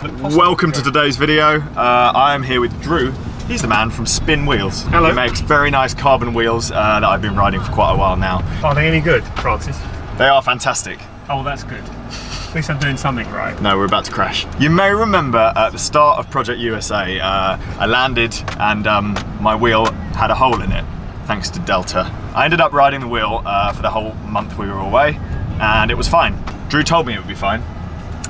Welcome to today's video. I am here with Drew. He's the man from Spin Wheels. Hello. He makes very nice carbon wheels that I've been riding for quite a while now. Are they any good, Francis? They are fantastic. Oh, that's good. At least I'm doing something right. No, we're about to crash. You may remember at the start of Project USA, I landed and my wheel had a hole in it, thanks to Delta. I ended up riding the wheel for the whole month we were away, and it was fine. Drew told me it would be fine,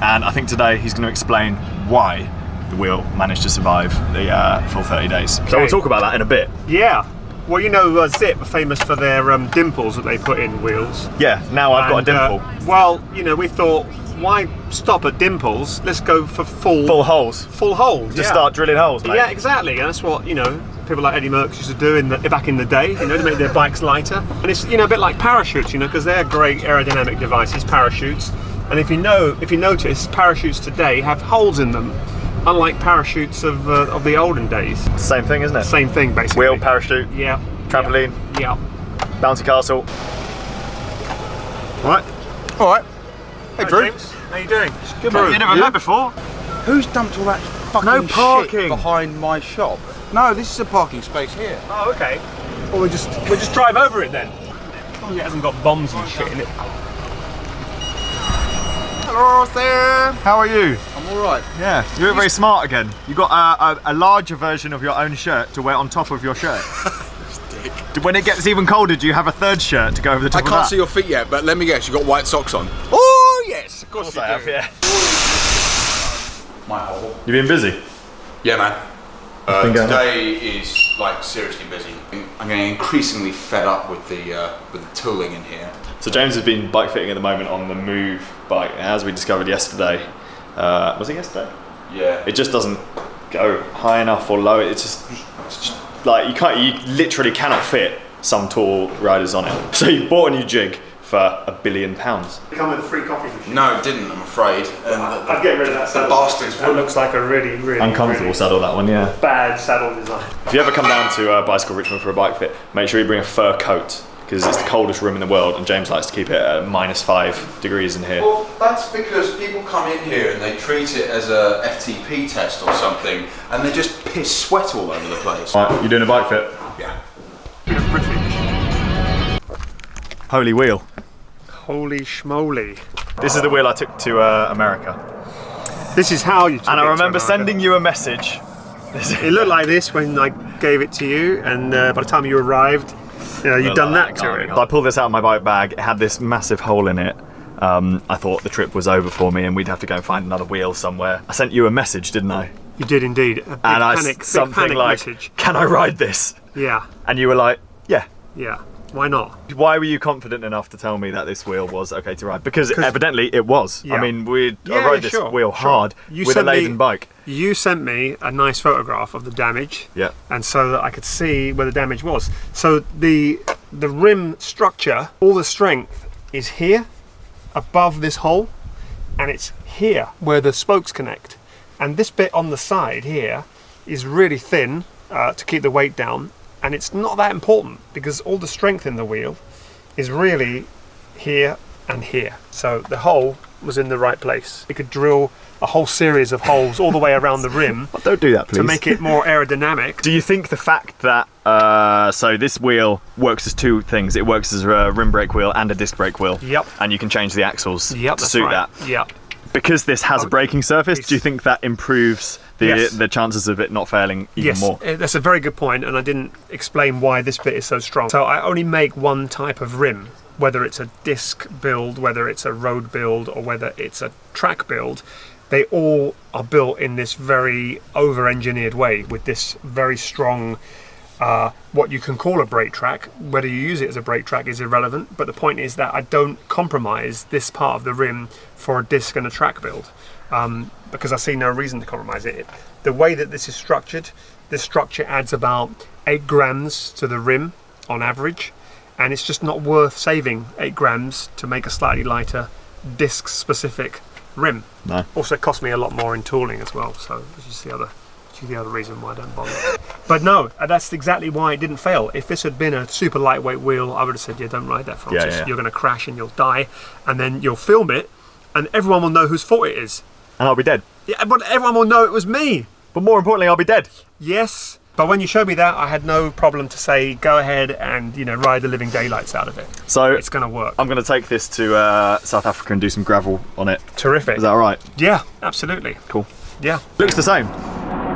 and I think today he's going to explain why the wheel managed to survive the full 30 days. So we'll talk about that in a bit. Yeah. Well, you know, Zip are famous for their dimples that they put in wheels. Yeah, now I've got a dimple. Well, you know, we thought, why stop at dimples? Let's go for full holes. Full holes. Just start drilling holes, mate. Yeah, exactly. And that's what, you know, people like Eddie Merckx used to do back in the day, you know, to make their bikes lighter. And it's, you know, a bit like parachutes, you know, because they're great aerodynamic devices, parachutes. And if you notice, parachutes today have holes in them, unlike parachutes of the olden days. Same thing, isn't it? Same thing, basically. Wheel, parachute, yeah, trampoline, yeah, bouncy castle. Right. All right. Hey, Drew. James, how you doing? Good, Drew, you never met before? Who's dumped all that fucking shit behind my shop? No, this is a parking space here. Oh, okay. Well, we'll just drive over it then. As long as it hasn't got bombs and shit in it. Hello, Sam. How are you? I'm all right. Yeah, you look very smart again. You got a larger version of your own shirt to wear on top of your shirt. When it gets even colder, do you have a third shirt to go over the top of that? I can't see your feet yet, but let me guess, you got white socks on. Oh yes, of course I have, yeah. My hole. You been busy? Yeah, man. Today is like seriously busy. I'm getting increasingly fed up with the tooling in here. So James has been bike fitting at the moment on the Move bike, as we discovered yesterday. Was it yesterday? Yeah. It just doesn't go high enough or low. It's just like you literally cannot fit some tall riders on it. So you bought a new jig for £1 billion. Come with a free coffee machine. No, it didn't, I'm afraid. I'd get rid of that saddle. The bastards. That looks like a really Uncomfortable saddle, that one, yeah. Bad saddle design. If you ever come down to Bicycle Richmond for a bike fit, make sure you bring a fur coat, because it's the coldest room in the world, and James likes to keep it at -5 degrees in here. Well, that's because people come in here and they treat it as a FTP test or something, and they just piss sweat all over the place. Right, you doing a bike fit? Yeah. Holy wheel. Holy schmoly. This is the wheel I took to America. This is how you took And it I to remember America. sending you a message. It looked like this when I gave it to you, and by the time you arrived, you know, you'd done that to it. I pulled this out of my bike bag. It had this massive hole in it. I thought the trip was over for me and we'd have to go and find another wheel somewhere. I sent you a message, didn't I? You did indeed. A big panic message. Can I ride this? Yeah. And you were like, yeah. Yeah. Why not? Why were you confident enough to tell me that this wheel was okay to ride? Because evidently it was. Yeah. I mean, I rode this wheel hard with a laden bike. You sent me a nice photograph of the damage. Yeah. And so that I could see where the damage was. So the rim structure, all the strength is here, above this hole, and it's here where the spokes connect. And this bit on the side here is really thin to keep the weight down. And it's not that important because all the strength in the wheel is really here and here. So the hole was in the right place. We could drill a whole series of holes all the way around the rim. Don't do that, please. To make it more aerodynamic. Do you think the fact that, so this wheel works as two things. It works as a rim brake wheel and a disc brake wheel. Yep. And you can change the axles to that's suit right. that. Yep. Because this has a braking surface, do you think that improves Yes. the chances of it not failing even more? Yes, that's a very good point, and I didn't explain why this bit is so strong. So I only make one type of rim, whether it's a disc build, whether it's a road build, or whether it's a track build. They all are built in this very over-engineered way with this very strong, what you can call a brake track. Whether you use it as a brake track is irrelevant, but the point is that I don't compromise this part of the rim for a disc and a track build. Because I see no reason to compromise it. The way that this is structured, this structure adds about 8 grams to the rim on average, and it's just not worth saving 8 grams to make a slightly lighter disc specific rim. No. Also, it cost me a lot more in tooling as well, so this is the other reason why I don't bother. But no, that's exactly why it didn't fail. If this had been a super lightweight wheel, I would have said, yeah, don't ride that, Francis. Yeah. You're going to crash and you'll die, and then you'll film it, and everyone will know whose fault it is. And I'll be dead. Yeah, but everyone will know it was me. But more importantly, I'll be dead. Yes, but when you showed me that, I had no problem to say, go ahead and, you know, ride the living daylights out of it. So it's going to work. I'm going to take this to South Africa and do some gravel on it. Terrific. Is that all right? Yeah, absolutely. Cool. Yeah. Looks the same.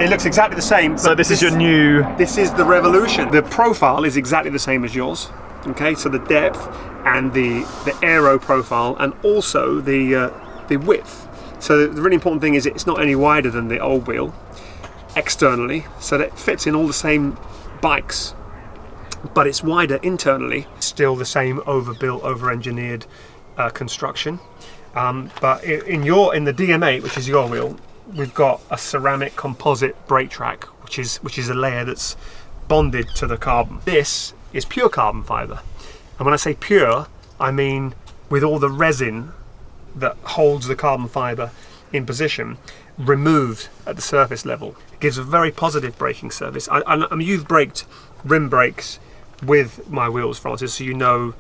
It looks exactly the same. So this is your new... This is the Revolution. The profile is exactly the same as yours. Okay, so the depth and the aero profile, and also the width. So the really important thing is it's not any wider than the old wheel externally, so that it fits in all the same bikes, but it's wider internally. Still the same overbuilt, over-engineered construction. But in the DM8, which is your wheel, we've got a ceramic composite brake track, which is a layer that's bonded to the carbon. This is pure carbon fibre, and when I say pure, I mean with all the resin that holds the carbon fibre in position removed at the surface level. It gives a very positive braking surface. I mean, you've braked rim brakes with my wheels, Francis, so you know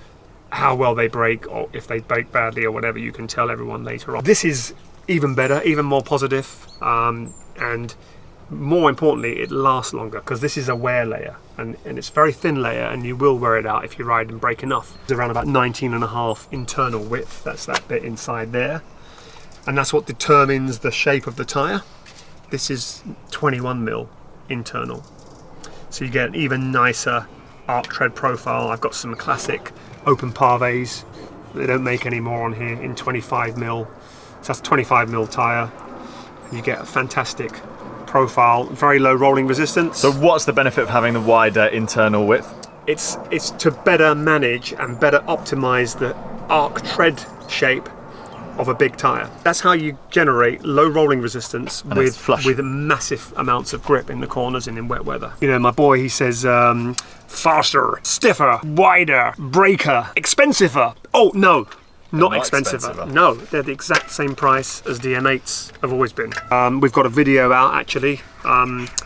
how well they brake, or if they brake badly or whatever. You can tell everyone later on. This is even better, even more positive, and more importantly, it lasts longer, because this is a wear layer, and it's a very thin layer, and you will wear it out if you ride and brake enough. It's around about 19.5 internal width. That's that bit inside there, and that's what determines the shape of the tyre. This is 21mm internal, so you get an even nicer arc tread profile. I've got some classic open pavés. They don't make any more on here in 25mm. So that's a 25mm tyre. You get a fantastic profile, very low rolling resistance. So what's the benefit of having the wider internal width? It's to better manage and better optimize the arc tread shape of a big tyre. That's how you generate low rolling resistance with massive amounts of grip in the corners and in wet weather. You know, my boy, he says faster, stiffer, wider, braker, expensiver. Oh no, not expensiver. No, they're the exact same price as DM8s have always been. We've got a video out actually.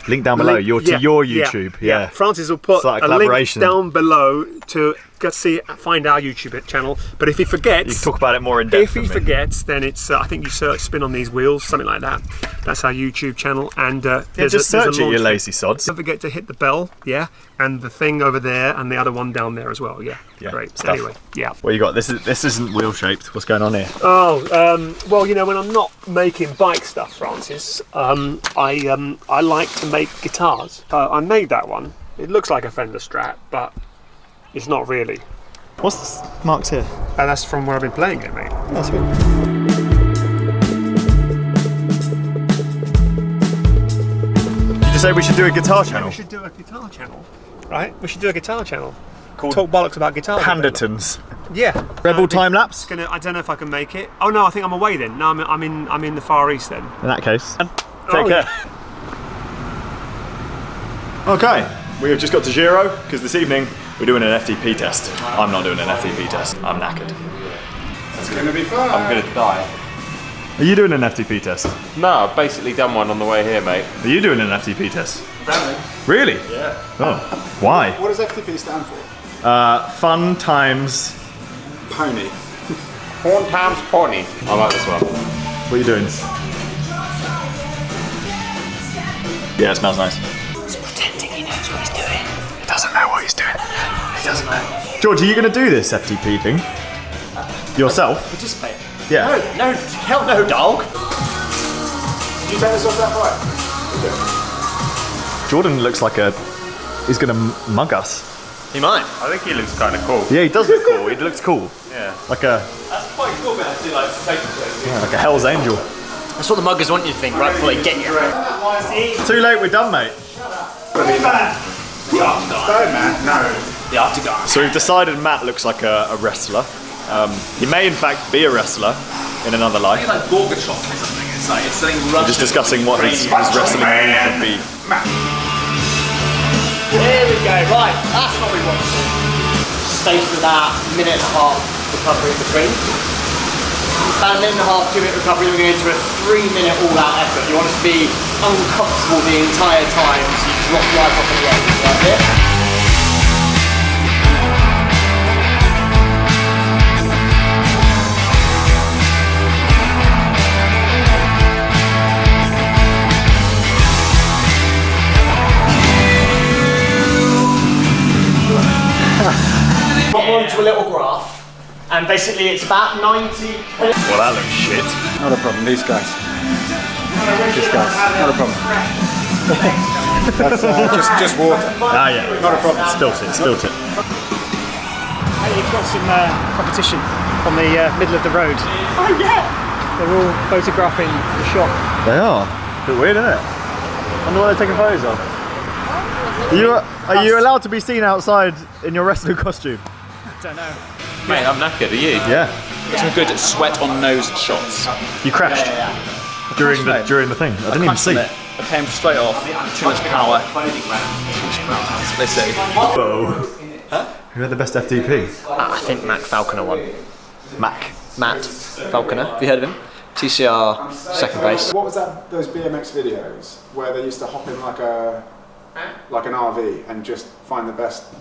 Link down below, your YouTube. Yeah. Francis will put like a link down below to find our YouTube channel. But if he forgets, you can talk about it more in depth. If he forgets, then it's I think you search "Spin on These Wheels," something like that. That's our YouTube channel, and just search it, you lazy sods. Don't forget to hit the bell, and the thing over there, and the other one down there as well. Great stuff. Anyway, What you got? This isn't wheel shaped. What's going on here? Oh, well, you know, when I'm not making bike stuff, Francis, I like to make guitars. I made that one. It looks like a Fender Strat, but it's not really. What's the marks here? And that's from where I've been playing it, mate. That's good. Did you say we should do a guitar channel? We should do a guitar channel, right? We should do a guitar channel. Called Talk Bollocks About Guitar. Pandertons. Yeah. Rebel time lapse. I don't know if I can make it. Oh no, I think I'm away then. No, I'm in the Far East then. In that case, take care. Okay, we have just got to Giro because this evening we're doing an FTP test. I'm not doing an FTP test. I'm knackered. It's going to be fun. I'm going to die. Are you doing an FTP test? No, I've basically done one on the way here, mate. Are you doing an FTP test? Apparently. Really? Yeah. Oh, why? What does FTP stand for? Fun times Pony. Porn times pony. I like this one. What are you doing? Yeah, it smells nice. He's pretending he knows what he's doing. He doesn't know what he's doing. He doesn't know. George, are you going to do this FTP thing? Yourself? Participate? Yeah. No, hell no, dog. Did you take this off that bike? Jordan looks like he's going to mug us. He might. I think he looks kind of cool. Yeah, he does look cool. He looks cool. Yeah. Like a Hell's Angel. That's what the muggers want you to think, right before they get you. Too late, we're done, mate. The Octagon. So we've decided Matt looks like a wrestler. He may in fact be a wrestler in another life. It's like Gorbachev or something. It's something We're just discussing what his wrestling move would be. There we go, right, that's what we want to do. Stay for that minute and a half recovery in between. About a minute and a half, 2 minute recovery, then we're going to go into a 3-minute all-out effort. You want us to be uncomfortable the entire time, so you drop right off of the edge, right there. And basically it's about 90. Well, that looks shit. Not a problem, these guys. These guys, not a problem. That's just water. Ah, yeah. Not a problem. Spilt it, spilt it. You've got some competition on the middle of the road. Oh yeah! They're all photographing the shop. They are. Bit weird, isn't it? I wonder what they're taking photos of. Are you allowed to be seen outside in your wrestling costume? Don't know. Mate, I'm knackered, are you? Yeah. Some good sweat on nose shots. You crashed during the thing. I didn't even see. I came straight off. Too much power. They say. Whoa. Who had the best FTP? I think Matt Falconer won. Matt Falconer, have you heard of him? TCR second base. What was that? Those BMX videos where they used to hop in like an RV and just find the best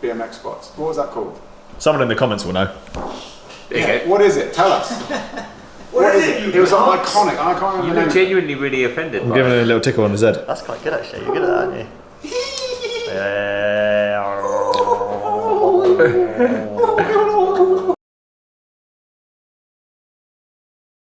BMX spots. What was that called? Someone in the comments will know. Yeah. What is it? Tell us. What is it? It was iconic. I can't remember You the were name. genuinely really offended. I'm giving it a little tickle on his head. That's quite good actually, you're good at that, aren't you? Everyone